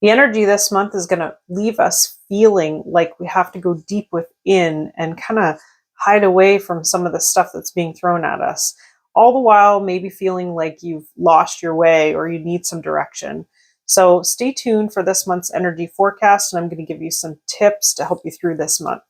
The energy this month is going to leave us feeling like we have to go deep within and kind of hide away from some of the stuff that's being thrown at us. All the while, maybe feeling like you've lost your way or you need some direction. So stay tuned for this month's energy forecast, and I'm going to give you some tips to help you through this month.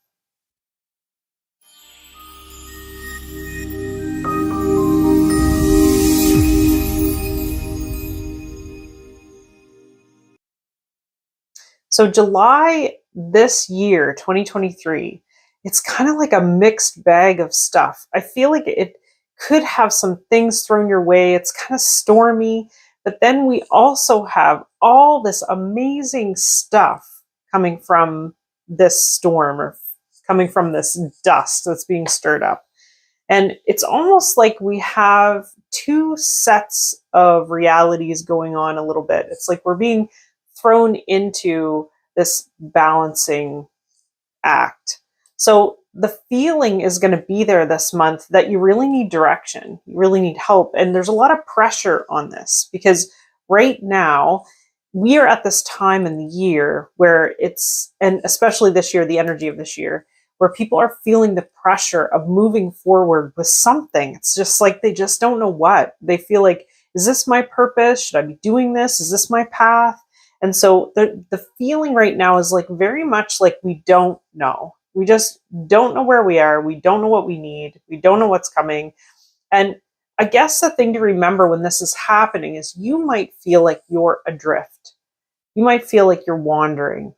So July this year, 2023, it's kind of like a mixed bag of stuff. I feel like it could have some things thrown your way. It's kind of stormy, but then we also have all this amazing stuff coming from this storm or coming from this dust that's being stirred up. And it's almost like we have two sets of realities going on a little bit. It's like we're being thrown into this balancing act. So the feeling is going to be there this month that you really need direction, you really need help. And there's a lot of pressure on this because right now we are at this time in the year where and especially this year, the energy of this year, where people are feeling the pressure of moving forward with something. It's just like they just don't know what. They feel like, is this my purpose? Should I be doing this? Is this my path? And so the feeling right now is like very much like we don't know. We just don't know where we are. We don't know what we need. We don't know what's coming. And I guess the thing to remember when this is happening is you might feel like you're adrift. You might feel like you're wandering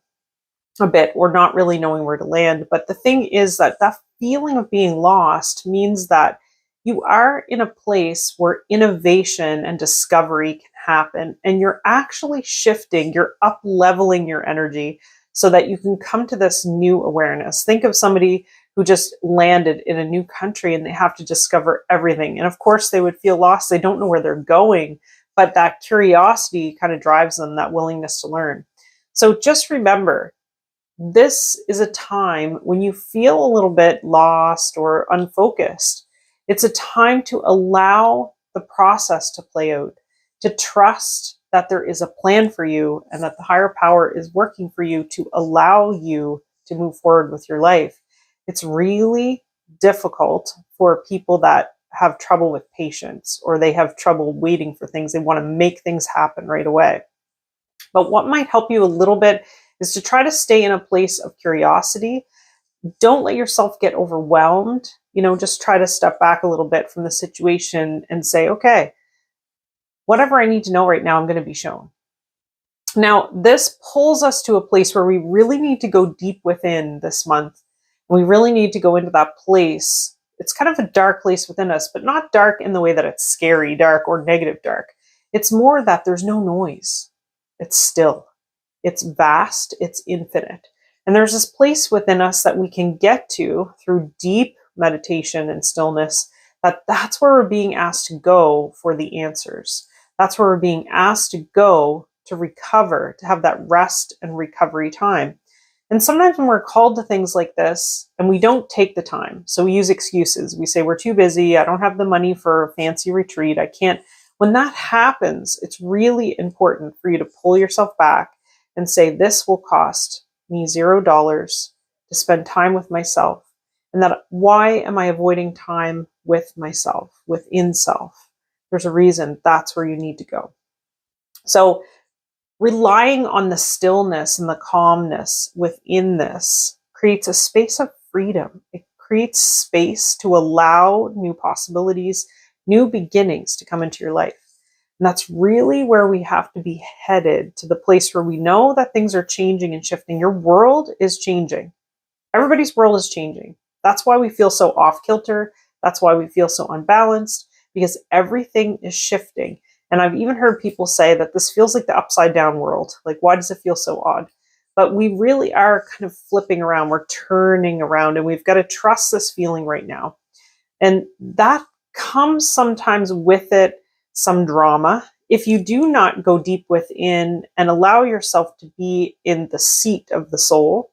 a bit or not really knowing where to land. But the thing is that feeling of being lost means that you are in a place where innovation and discovery can happen, and you're actually shifting, you're up leveling your energy so that you can come to this new awareness. Think of somebody who just landed in a new country and they have to discover everything. And of course they would feel lost. They don't know where they're going, but that curiosity kind of drives them, that willingness to learn. So just remember, this is a time when you feel a little bit lost or unfocused. It's a time to allow the process to play out, to trust that there is a plan for you and that the higher power is working for you to allow you to move forward with your life. It's really difficult for people that have trouble with patience or they have trouble waiting for things. They want to make things happen right away. But what might help you a little bit is to try to stay in a place of curiosity. Don't let yourself get overwhelmed. Just try to step back a little bit from the situation and say, okay, whatever I need to know right now, I'm going to be shown. Now, this pulls us to a place where we really need to go deep within this month. We really need to go into that place. It's kind of a dark place within us, but not dark in the way that it's scary dark or negative dark. It's more that there's no noise. It's still. It's vast. It's infinite. And there's this place within us that we can get to through deep meditation and stillness, that's where we're being asked to go for the answers. That's where we're being asked to go to recover, to have that rest and recovery time. And sometimes when we're called to things like this and we don't take the time, so we use excuses. We say, we're too busy. I don't have the money for a fancy retreat. I can't. When that happens, it's really important for you to pull yourself back and say, this will cost me $0 to spend time with myself. And that, why am I avoiding time with myself, within self? There's a reason. That's where you need to go. So relying on the stillness and the calmness within this creates a space of freedom. It creates space to allow new possibilities, new beginnings to come into your life. And that's really where we have to be headed, to the place where we know that things are changing and shifting. Your world is changing. Everybody's world is changing. That's why we feel so off kilter. That's why we feel so unbalanced, because everything is shifting. And I've even heard people say that this feels like the upside down world. Like, why does it feel so odd? But we really are kind of flipping around. We're turning around, and we've got to trust this feeling right now. And that comes sometimes with it some drama. If you do not go deep within and allow yourself to be in the seat of the soul,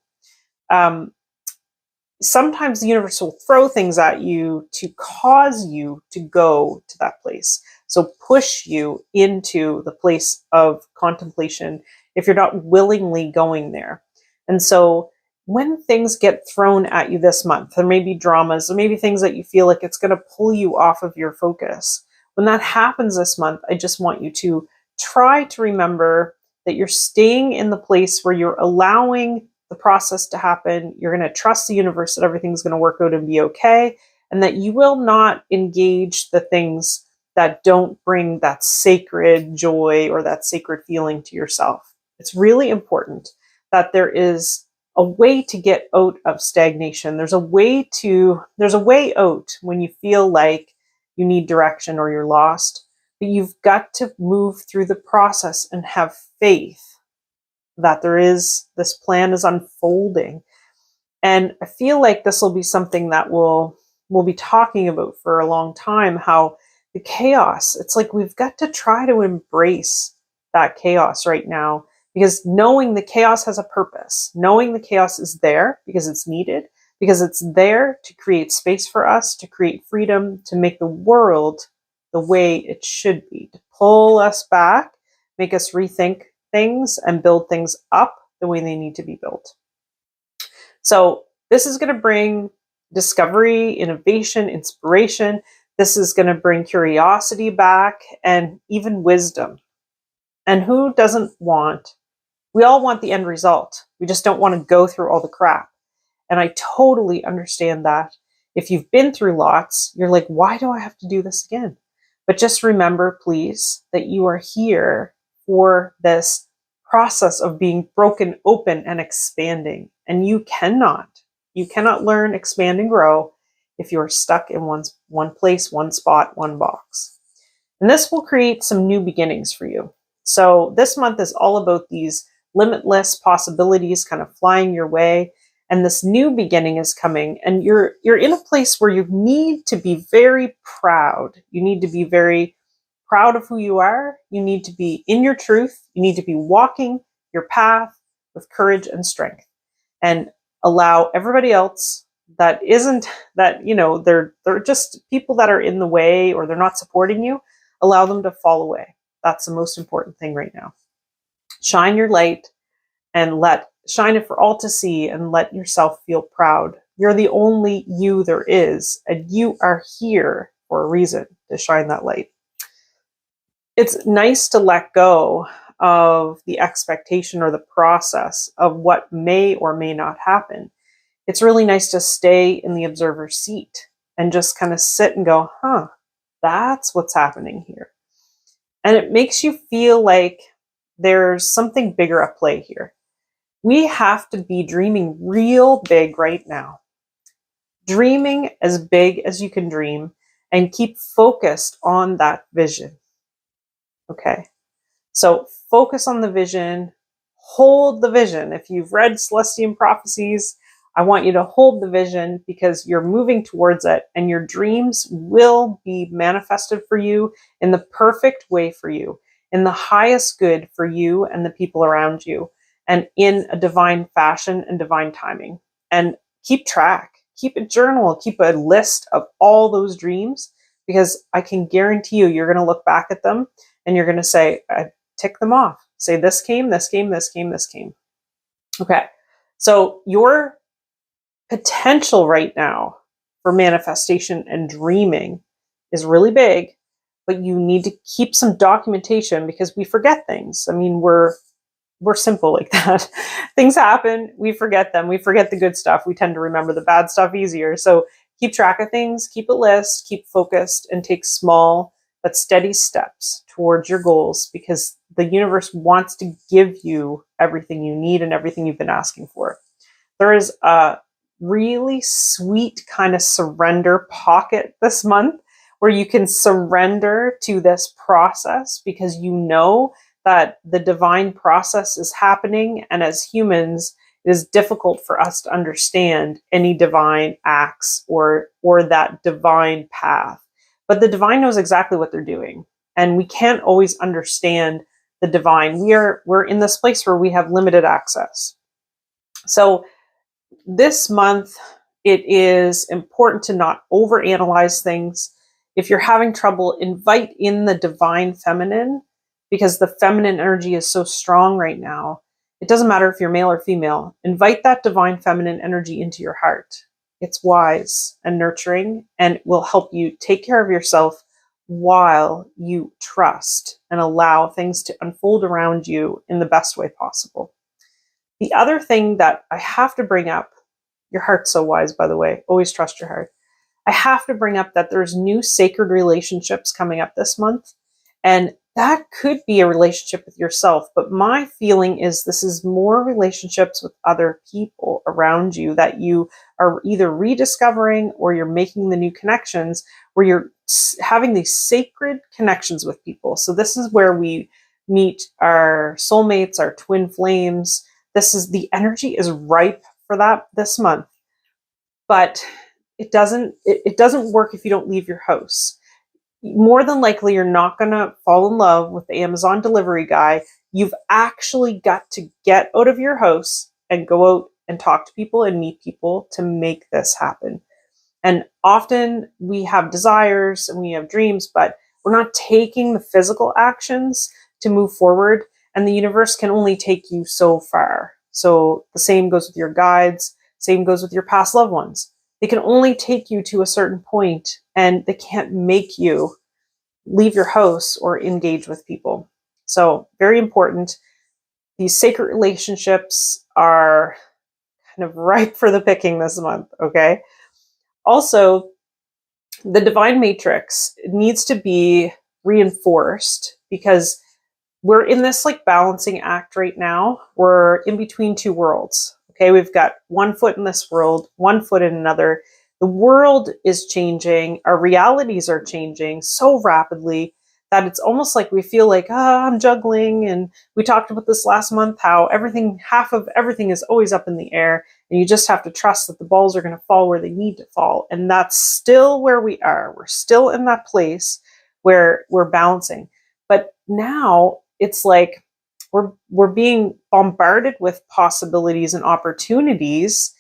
sometimes the universe will throw things at you to cause you to go to that place. So push you into the place of contemplation, if you're not willingly going there. And so when things get thrown at you this month, there may be dramas, there may be things that you feel like it's going to pull you off of your focus. When that happens this month, I just want you to try to remember that you're staying in the place where you're allowing the process to happen. You're going to trust the universe that everything's going to work out and be okay, and that you will not engage the things that don't bring that sacred joy or that sacred feeling to yourself. It's really important that there is a way to get out of stagnation. There's a way out when you feel like you need direction or you're lost, but you've got to move through the process and have faith that this plan is unfolding. And I feel like this will be something that we'll be talking about for a long time, how the chaos, it's like we've got to try to embrace that chaos right now, because knowing the chaos has a purpose, knowing the chaos is there because it's needed, because it's there to create space for us, to create freedom, to make the world the way it should be, to pull us back, make us rethink things and build things up the way they need to be built. So this is going to bring discovery, innovation, inspiration. This is going to bring curiosity back and even wisdom. And who doesn't want? We all want the end result. We just don't want to go through all the crap. And I totally understand that. If you've been through lots, you're like, why do I have to do this again? But just remember, please, that you are here for this process of being broken open and expanding. And you cannot learn, expand, and grow if you're stuck in one place, one spot, one box. And this will create some new beginnings for you. So this month is all about these limitless possibilities kind of flying your way. And this new beginning is coming, and you're in a place where you need to be very proud. You need to be very proud of who you are. You need to be in your truth. You need to be walking your path with courage and strength, and allow everybody else that isn't, that, they're just people that are in the way or they're not supporting you, allow them to fall away. That's the most important thing right now. Shine your light and shine it for all to see, and let yourself feel proud. You're the only you there is, and you are here for a reason to shine that light. It's nice to let go of the expectation or the process of what may or may not happen. It's really nice to stay in the observer's seat and just kind of sit and go, that's what's happening here. And it makes you feel like there's something bigger at play here. We have to be dreaming real big right now. Dreaming as big as you can dream, and keep focused on that vision. Okay, so focus on the vision, hold the vision. If you've read Celestian prophecies, I want you to hold the vision, because you're moving towards it, and your dreams will be manifested for you in the perfect way for you, in the highest good for you and the people around you, and in a divine fashion and divine timing. And keep track, keep a journal, keep a list of all those dreams, because I can guarantee you're going to look back at them and you're going to say, I tick them off. Say, this came, this came, this came, this came. Okay. So your potential right now for manifestation and dreaming is really big, but you need to keep some documentation, because we forget things. I mean, we're simple like that. Things happen, we forget them. We forget the good stuff. We tend to remember the bad stuff easier. So keep track of things, keep a list, keep focused, and take small but steady steps towards your goals, because the universe wants to give you everything you need and everything you've been asking for. There is a really sweet kind of surrender pocket this month where you can surrender to this process, because you know that the divine process is happening, and as humans, it is difficult for us to understand any divine acts or that divine path. But the divine knows exactly what they're doing, and we can't always understand the divine. We're in this place where we have limited access. So this month, it is important to not overanalyze things. If you're having trouble, invite in the divine feminine because the feminine energy is so strong right now. It doesn't matter if you're male or female. Invite that divine feminine energy into your heart. It's wise and nurturing and will help you take care of yourself while you trust and allow things to unfold around you in the best way possible. The other thing that I have to bring up, your heart's so wise, by the way, always trust your heart. I have to bring up that there's new sacred relationships coming up this month. And that could be a relationship with yourself. But my feeling is this is more relationships with other people around you that you are either rediscovering or you're making the new connections where you're having these sacred connections with people. So this is where we meet our soulmates, our twin flames. The energy is ripe for that this month. But it doesn't work if you don't leave your house. More than likely, you're not going to fall in love with the Amazon delivery guy. You've actually got to get out of your house and go out and talk to people and meet people to make this happen. And often we have desires and we have dreams, but we're not taking the physical actions to move forward. And the universe can only take you so far. So the same goes with your guides, same goes with your past loved ones. They can only take you to a certain point and they can't make you leave your house or engage with people. So very important. These sacred relationships are kind of ripe for the picking this month, okay? Also, the divine matrix needs to be reinforced because we're in this like balancing act right now. We're in between two worlds. Okay, we've got one foot in this world, one foot in another. The world is changing. Our realities are changing so rapidly that it's almost like we feel like, I'm juggling. And we talked about this last month, how half of everything is always up in the air. And you just have to trust that the balls are going to fall where they need to fall. And that's still where we are. We're still in that place where we're balancing. But now it's like, we're being bombarded with possibilities and opportunities,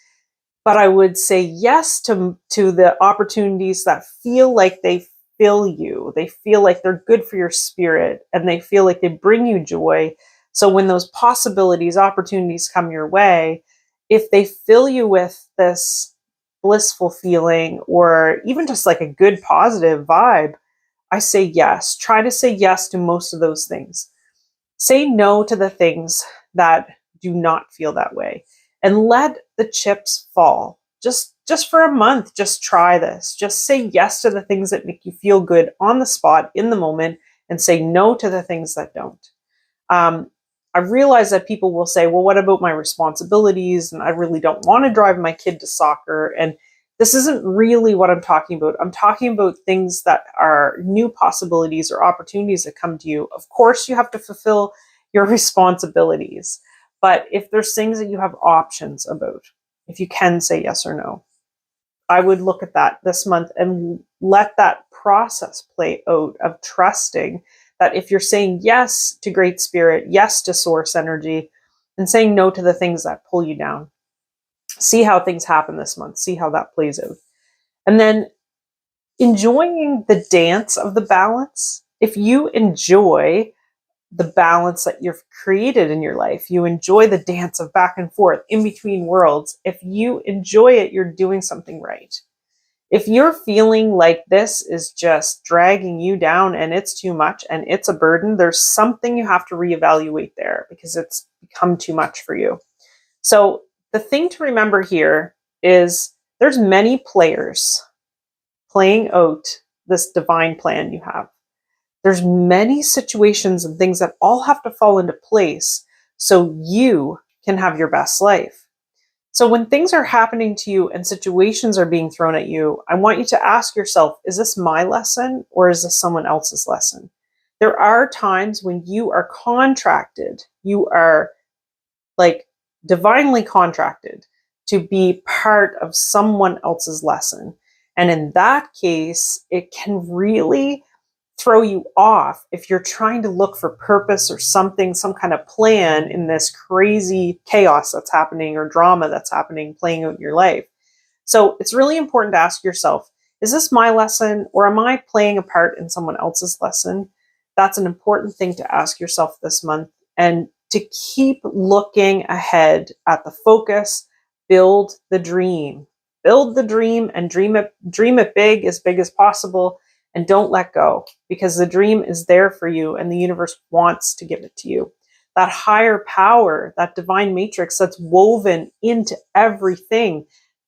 but I would say yes to the opportunities that feel like they fill you. They feel like they're good for your spirit and they feel like they bring you joy. So when those opportunities come your way, if they fill you with this blissful feeling or even just like a good positive vibe, I say yes. Try to say yes to most of those things. Say no to the things that do not feel that way and let the chips fall. Just for a month, just try this. Just say yes to the things that make you feel good on the spot in the moment and say no to the things that don't. I realize that people will say, well, what about my responsibilities? And I really don't want to drive my kid to soccer. And this isn't really what I'm talking about. I'm talking about things that are new possibilities or opportunities that come to you. Of course, you have to fulfill your responsibilities. But if there's things that you have options about, if you can say yes or no, I would look at that this month and let that process play out of trusting that if you're saying yes to Great Spirit, yes to source energy, and saying no to the things that pull you down. See how things happen this month. See how that plays out. And then enjoying the dance of the balance. If you enjoy the balance that you've created in your life, you enjoy the dance of back and forth in between worlds. If you enjoy it, you're doing something right. If you're feeling like this is just dragging you down and it's too much and it's a burden, there's something you have to reevaluate there because it's become too much for you. So the thing to remember here is there's many players playing out this divine plan you have. There's many situations and things that all have to fall into place so you can have your best life. So when things are happening to you and situations are being thrown at you, I want you to ask yourself, is this my lesson or is this someone else's lesson? There are times when you are contracted, you are like divinely contracted to be part of someone else's lesson. And in that case, it can really throw you off if you're trying to look for purpose or something, some kind of plan in this crazy chaos that's happening or drama that's happening, playing out in your life. So it's really important to ask yourself, is this my lesson or am I playing a part in someone else's lesson? That's an important thing to ask yourself this month, and to keep looking ahead at the focus. Build the dream. Build the dream and dream it big as possible, and don't let go, because the dream is there for you and the universe wants to give it to you. That higher power, that divine matrix that's woven into everything.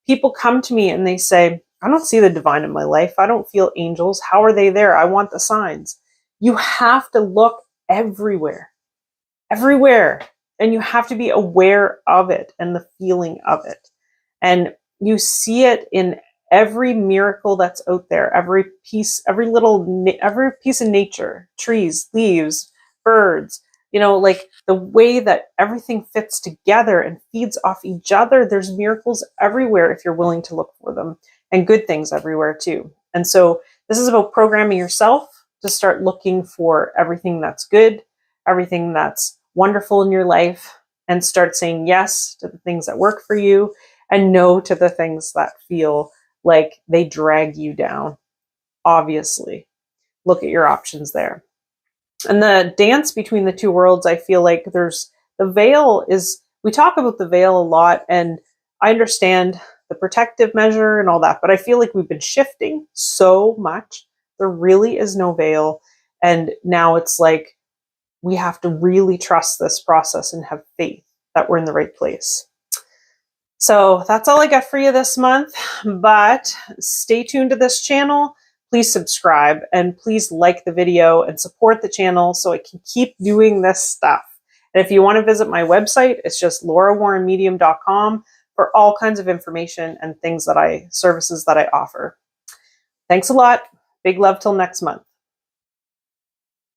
People come to me and they say, I don't see the divine in my life. I don't feel angels. How are they there? I want the signs. You have to look everywhere, everywhere. And you have to be aware of it and the feeling of it. And you see it in every miracle that's out there, every piece of nature, trees, leaves, birds, like the way that everything fits together and feeds off each other. There's miracles everywhere if you're willing to look for them, and good things everywhere too. And so this is about programming yourself to start looking for everything that's good, everything that's wonderful in your life, and start saying yes to the things that work for you and no to the things that feel like they drag you down. Obviously, look at your options there. And the dance between the two worlds, I feel like we talk about the veil a lot, and I understand the protective measure and all that, but I feel like we've been shifting so much. There really is no veil. And now it's like we have to really trust this process and have faith that we're in the right place. So that's all I got for you this month, but stay tuned to this channel. Please subscribe and please like the video and support the channel so I can keep doing this stuff. And if you want to visit my website, it's just laurawarrenmedium.com for all kinds of information and services that I offer. Thanks a lot. Big love till next month.